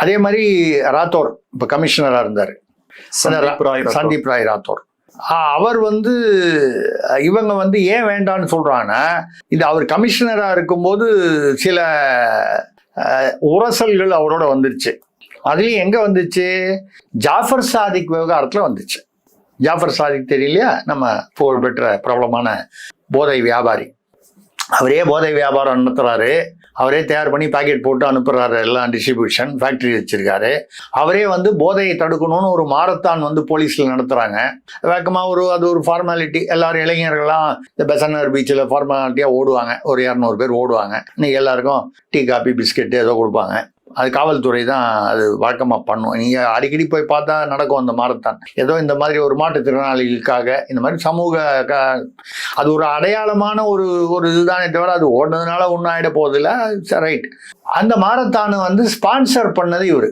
அதே மாதிரி ராத்தோர் இப்போ கமிஷனராக இருந்தார், சந்தீப் ராய் ராத்தோர். அவர் வந்து இவங்க வந்து ஏன் வேண்டான்னு சொல்றாங்கன்னா, இது அவர் கமிஷனராக இருக்கும்போது சில உரசல்கள் அவரோட வந்துருச்சு. அதுலேயும் எங்கே வந்துச்சு? ஜாஃபர் சாதிக் விவகாரத்தில் வந்துச்சு. ஜாஃபர் சாதிக் தெரியலையா? நம்ம புகழ்பெற்ற பிரபலமான போதை வியாபாரி. அவரே போதை வியாபாரம் நடத்துறாரு, அவரே தயார் பண்ணி பாக்கெட் போட்டு அனுப்புறாரு, எல்லாம் டிஸ்ட்ரிபியூஷன் ஃபேக்டரி வச்சிருக்காரு. அவரே வந்து போதையை தடுக்கணும்னு ஒரு மாரத்தான் வந்து போலீஸில் நடத்துகிறாங்க. வழக்கமாக அது ஒரு ஃபார்மாலிட்டி. எல்லாரும் இளைஞர்கள்லாம் இந்த பெசன்னர் பீச்சில் ஃபார்மாலிட்டியாக ஓடுவாங்க, ஒரு 200 பேர் ஓடுவாங்க. இன்னைக்கு எல்லாருக்கும் டீ காபி பிஸ்கெட்டு ஏதோ கொடுப்பாங்க. அது காவல்துறை தான் அது வழக்கமாக பண்ணும். நீங்கள் அடிக்கடி போய் பார்த்தா நடக்கும் அந்த மாரத்தான். ஏதோ இந்த மாதிரி ஒரு மாற்றுத்திறனாளிகளுக்காக இந்த மாதிரி சமூக அது ஒரு அடையாளமான ஒரு இதுதானே தவிர அது ஓடுனதுனால ஒன்றும் ஆகிட போதில்லை. ரைட். அந்த மாரத்தானை வந்து ஸ்பான்சர் பண்ணது இவர்.